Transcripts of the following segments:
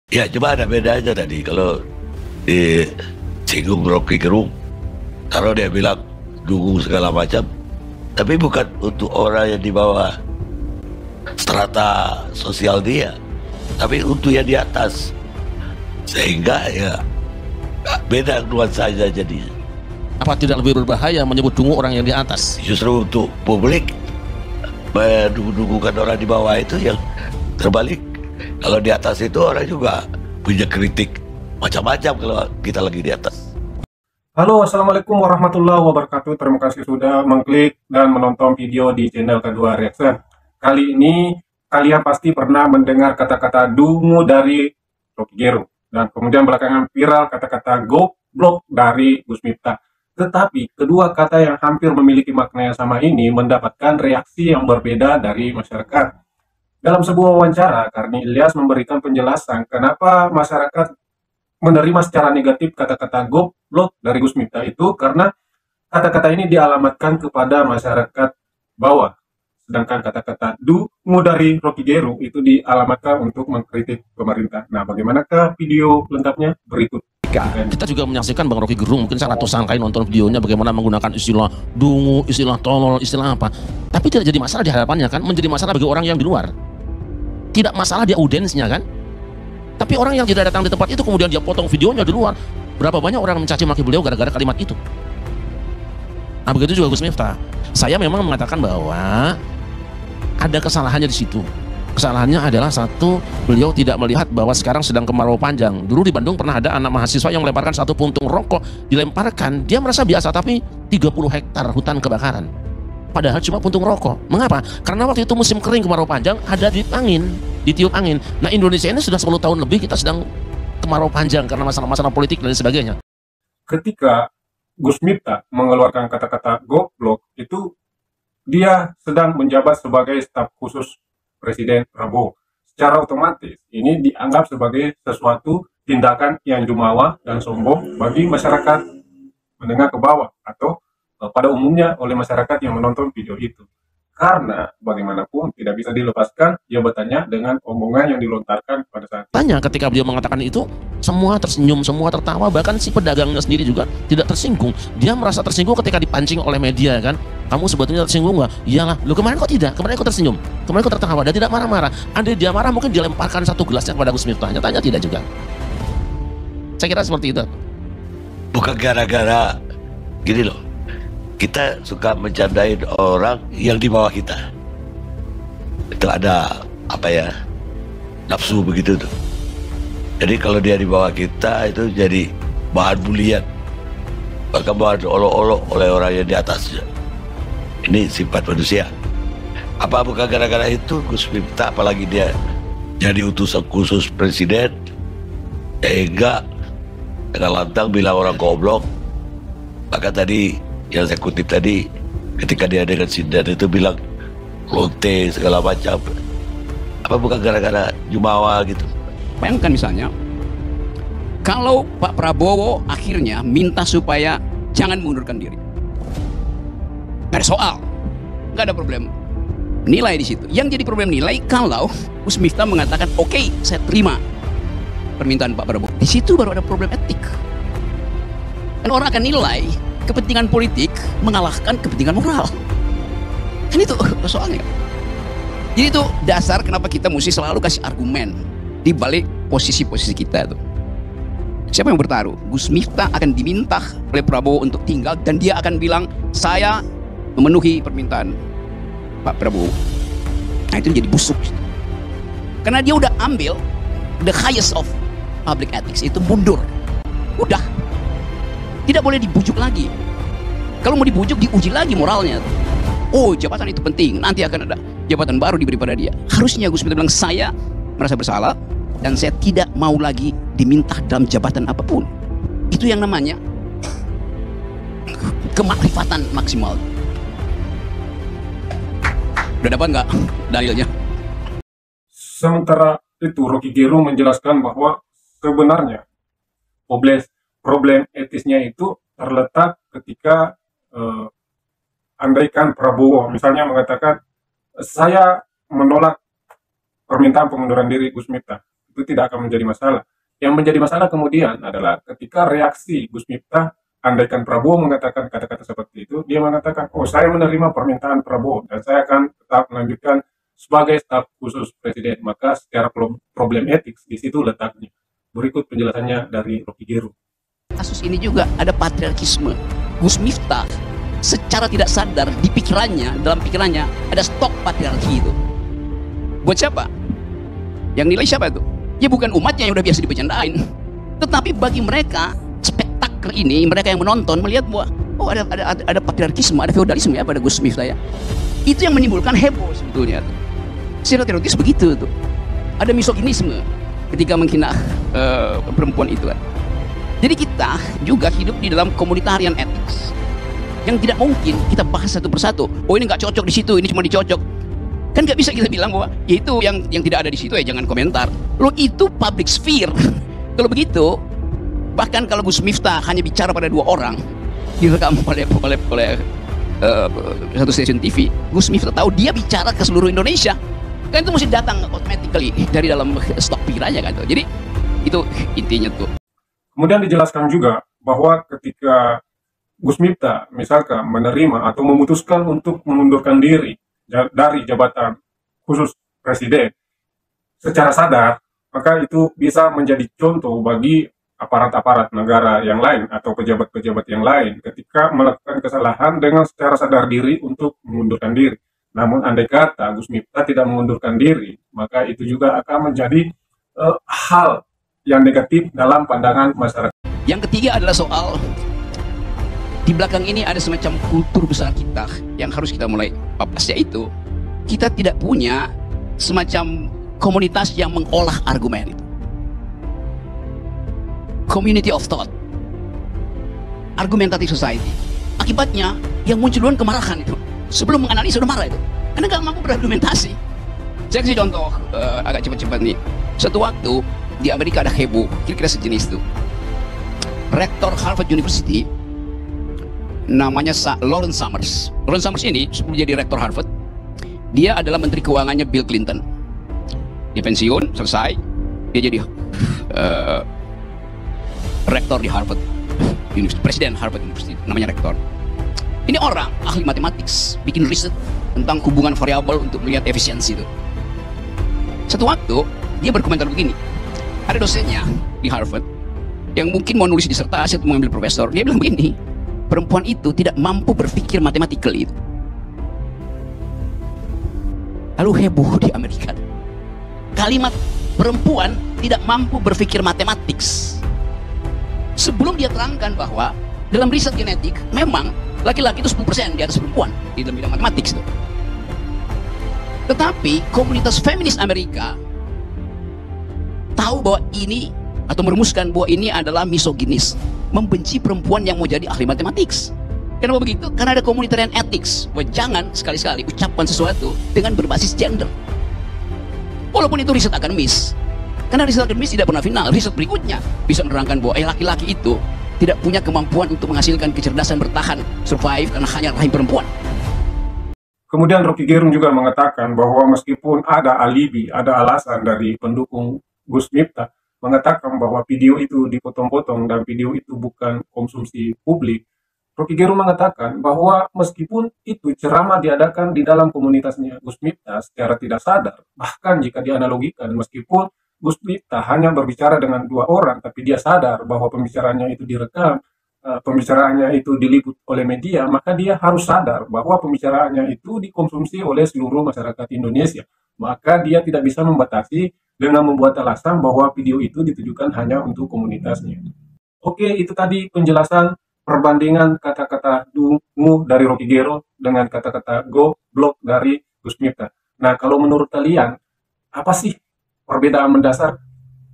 Ya, cuma ada bedanya tadi. Kalau di singgung Rocky Gerung, kalau dia bilang dukung segala macam, tapi bukan untuk orang yang di bawah strata sosial dia, tapi untuk yang di atas. Sehingga ya beda nuansanya jadinya. Apa tidak lebih berbahaya menyebut dungu orang yang di atas? Justru untuk publik mendukungkan orang di bawah itu yang terbalik. Kalau di atas itu orang juga punya kritik macam-macam kalau kita lagi di atas. Halo, assalamualaikum warahmatullahi wabarakatuh. Terima kasih sudah mengklik dan menonton video di channel Kedua Reaction. Kali ini kalian pasti pernah mendengar kata-kata dungu dari Rocky Gerung, dan kemudian belakangan viral kata-kata goblok dari Gus Miftah. Tetapi kedua kata yang hampir memiliki makna yang sama ini mendapatkan reaksi yang berbeda dari masyarakat. Dalam sebuah wawancara, Karni Ilyas memberikan penjelasan kenapa masyarakat menerima secara negatif kata-kata goblok dari Gus Miftah itu karena kata-kata ini dialamatkan kepada masyarakat bawah. Sedangkan kata-kata dungu dari Rocky Gerung itu dialamatkan untuk mengkritik pemerintah. Nah, bagaimanakah video lengkapnya? Berikut. Kita juga menyaksikan Bang Rocky Gerung, mungkin saya ratusan kali nonton videonya bagaimana menggunakan istilah dungu, istilah tolol, istilah apa. Tapi tidak jadi masalah di hadapannya kan, menjadi masalah bagi orang yang di luar. Tidak masalah di audiensnya kan. Tapi orang yang tidak datang di tempat itu kemudian dia potong videonya di luar. Berapa banyak orang mencaci maki beliau gara-gara kalimat itu. Nah, begitu juga Gus Miftah. Saya memang mengatakan bahwa ada kesalahannya di situ. Kesalahannya adalah satu, beliau tidak melihat bahwa sekarang sedang kemarau panjang. Dulu di Bandung pernah ada anak mahasiswa yang melemparkan satu puntung rokok, dilemparkan, dia merasa biasa, tapi 30 hektar hutan kebakaran. Padahal cuma puntung rokok. Mengapa? Karena waktu itu musim kering kemarau panjang, ada ditiup angin. Nah, Indonesia ini sudah 10 tahun lebih kita sedang kemarau panjang karena masalah-masalah politik dan sebagainya. Ketika Gus Miftah mengeluarkan kata-kata goblok, itu dia sedang menjabat sebagai staf khusus Presiden Prabowo. Secara otomatis ini dianggap sebagai sesuatu tindakan yang jumawa dan sombong bagi masyarakat menengah ke bawah atau pada umumnya oleh masyarakat yang menonton video itu. Karena bagaimanapun tidak bisa dilepaskan jabatannya dengan omongan yang dilontarkan pada saat itu. Tanya ketika beliau mengatakan itu, semua tersenyum, semua tertawa, bahkan si pedagangnya sendiri juga tidak tersinggung. Dia merasa tersinggung ketika dipancing oleh media kan. Kamu sebetulnya tersinggung nggak? Iyalah, lu kemarin kok tidak? Kemarin kok tersenyum, kemarin kok tertawa, dan tidak marah-marah. Andai dia marah mungkin dia lemparkan satu gelasnya kepada Gus Miftah. Nyatanya tidak juga. Saya kira seperti itu. Bukan gara-gara gini loh, kita suka mencandain orang yang di bawah kita. Itu ada apa ya, nafsu begitu tuh. Jadi kalau dia di bawah kita itu jadi bahan bulian, bahkan bahan olok-olok oleh orang yang di atasnya. Ini sifat manusia. Apa bukan gara-gara itu Gus Miftah, apalagi dia jadi utusan khusus presiden, enggak dengan lantang bilang orang goblok. Maka tadi yang saya kutip tadi, ketika dia dengan Sindan itu bilang lonte segala macam, apa bukan gara-gara jumawa gitu? Bayangkan misalnya kalau Pak Prabowo akhirnya minta supaya jangan mengundurkan diri, nggak ada soal, nggak ada problem nilai di situ. Yang jadi problem nilai kalau Gus Miftah mengatakan oke, saya terima permintaan Pak Prabowo. Di situ baru ada problem etik. Dan orang akan nilai kepentingan politik mengalahkan kepentingan moral. Kan itu soalnya. Jadi itu dasar kenapa kita mesti selalu kasih argumen di balik posisi-posisi kita tuh. Siapa yang bertaruh? Gus Miftah akan diminta oleh Prabowo untuk tinggal dan dia akan bilang saya memenuhi permintaan Pak Prabowo. Nah, itu jadi busuk. Karena dia udah ambil the highest of public ethics, itu mundur. Udah. Tidak boleh dibujuk lagi. Kalau mau dibujuk, diuji lagi moralnya. Oh, jabatan itu penting, nanti akan ada jabatan baru diberi pada dia. Harusnya Gus Miftah bilang, saya merasa bersalah dan saya tidak mau lagi diminta dalam jabatan apapun. Itu yang namanya kemakrifatan maksimal. Udah dapat nggak dalilnya? Sementara itu Rocky Gerung menjelaskan bahwa sebenarnya problem etisnya itu terletak ketika andaikan Prabowo misalnya mengatakan saya menolak permintaan pengunduran diri Gus Miftah, itu itu tidak akan menjadi masalah. Yang menjadi masalah kemudian adalah ketika reaksi Gus Miftah, andaikan Prabowo mengatakan kata-kata seperti itu, dia mengatakan, oh saya menerima permintaan Prabowo dan saya akan tetap melanjutkan sebagai staf khusus presiden. Maka secara problem etik di situ letaknya. Berikut penjelasannya dari Rocky Gerung. Kasus ini juga ada patriarkisme. Gus Miftah secara tidak sadar di pikirannya, dalam pikirannya ada stok patriarki itu. Buat siapa? Yang nilai siapa itu? Ya bukan umatnya yang udah biasa dibercandain, tetapi bagi mereka spektakel ini, mereka yang menonton melihat bahwa oh ada patriarkisme, ada feodalisme ya pada Gus Miftah ya. Itu yang menimbulkan heboh sebetulnya. Secara teoritis begitu tuh. Ada misoginisme ketika menghina perempuan itu kan. Jadi kita juga hidup di dalam komunitarian ethics yang tidak mungkin kita bahas satu persatu. Oh ini nggak cocok di situ, ini cuma dicocok. Kan nggak bisa kita bilang bahwa ya itu yang tidak ada di situ ya jangan komentar. Lo itu public sphere. Kalau begitu, bahkan kalau Gus Miftah hanya bicara pada 2 orang, direkam oleh satu stasiun TV, Gus Miftah tahu dia bicara ke seluruh Indonesia. Kan itu mesti datang automatically dari dalam stok pikirannya kan tuh. Jadi itu intinya tuh. Kemudian dijelaskan juga bahwa ketika Gus Miftah misalkan menerima atau memutuskan untuk mengundurkan diri dari jabatan khusus presiden secara sadar, maka itu bisa menjadi contoh bagi aparat-aparat negara yang lain atau pejabat-pejabat yang lain ketika melakukan kesalahan dengan secara sadar diri untuk mengundurkan diri. Namun andai kata Gus Miftah tidak mengundurkan diri, maka itu juga akan menjadi hal yang negatif dalam pandangan masyarakat. Yang ketiga adalah soal di belakang ini ada semacam kultur besar kita yang harus kita mulai papas, yaitu kita tidak punya semacam komunitas yang mengolah argumen. Community of thought, argumentative society. Akibatnya yang muncul duluan kemarahan itu. Sebelum menganalisa sudah marah itu, karena nggak mampu berargumentasi. Saya kasih contoh agak cepat-cepat nih. Suatu waktu di Amerika ada heboh, kira-kira sejenis itu. Rektor Harvard University namanya Lawrence Summers. Lawrence Summers ini sebelum jadi rektor Harvard, dia adalah menteri keuangannya Bill Clinton. Dia pensiun, selesai, dia jadi rektor di Harvard University, presiden Harvard University, namanya rektor. Ini orang ahli matematik, bikin riset tentang hubungan variabel untuk melihat efisiensi itu. Satu waktu dia berkomentar begini, ada dosennya di Harvard yang mungkin mau nulis disertasi atau mengambil profesor, dia bilang begini, perempuan itu tidak mampu berpikir matematikal itu. Lalu heboh di Amerika. Kalimat perempuan tidak mampu berpikir matematik. Sebelum dia terangkan bahwa dalam riset genetik memang laki-laki itu 10% di atas perempuan di dalam bidang matematik itu. Tetapi komunitas feminis Amerika tahu bahwa ini atau merumuskan bahwa ini adalah misoginis, membenci perempuan yang mau jadi ahli matematik. Kenapa begitu? Karena ada komunitarian ethics, bahwa jangan sekali-sekali ucapkan sesuatu dengan berbasis gender. Walaupun itu riset akademis, karena riset akademis tidak pernah final. Riset berikutnya bisa menerangkan bahwa laki-laki itu tidak punya kemampuan untuk menghasilkan kecerdasan bertahan, survive, karena hanya rahim perempuan. Kemudian Rocky Gerung juga mengatakan bahwa meskipun ada alibi, ada alasan dari pendukung Gus Miftah mengatakan bahwa video itu dipotong-potong dan video itu bukan konsumsi publik, Rocky Gerung mengatakan bahwa meskipun itu ceramah diadakan di dalam komunitasnya Gus Miftah secara tidak sadar, bahkan jika dianalogikan meskipun Gus Miftah hanya berbicara dengan 2 orang, tapi dia sadar bahwa pembicaraannya itu direkam, pembicaraannya itu diliput oleh media, maka dia harus sadar bahwa pembicaraannya itu dikonsumsi oleh seluruh masyarakat Indonesia. Maka dia tidak bisa membatasi dengan membuat alasan bahwa video itu ditujukan hanya untuk komunitasnya. Oke, itu tadi penjelasan perbandingan kata-kata dungu dari Rocky Gerung dengan kata-kata goblok dari Gus Miftah. Nah, kalau menurut kalian, apa sih perbedaan mendasar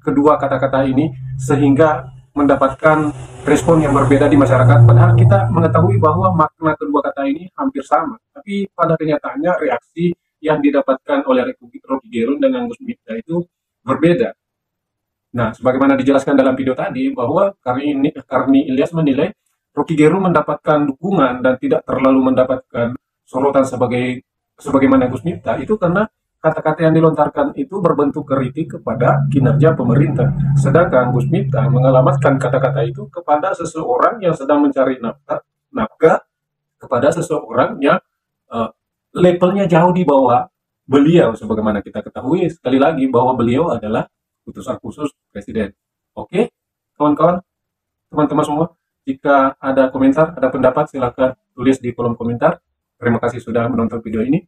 kedua kata-kata ini sehingga mendapatkan respon yang berbeda di masyarakat? Padahal kita mengetahui bahwa makna kedua kata ini hampir sama, tapi pada kenyataannya reaksi yang didapatkan oleh Rocky Gerung dengan Gus Miftah itu berbeda. Nah, sebagaimana dijelaskan dalam video tadi bahwa Karni Ilyas menilai Rocky Gerung mendapatkan dukungan dan tidak terlalu mendapatkan sorotan sebagaimana Gus Miftah itu karena kata-kata yang dilontarkan itu berbentuk kritik kepada kinerja pemerintah. Sedangkan Gus Miftah mengalamatkan kata-kata itu kepada seseorang yang sedang mencari nafkah, kepada seseorang yang levelnya jauh di bawah beliau, sebagaimana kita ketahui sekali lagi bahwa beliau adalah utusan khusus presiden. Oke, kawan-kawan, teman-teman semua, jika ada komentar, ada pendapat, silakan tulis di kolom komentar. Terima kasih sudah menonton video ini.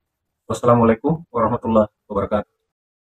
Wassalamualaikum warahmatullahi wabarakatuh.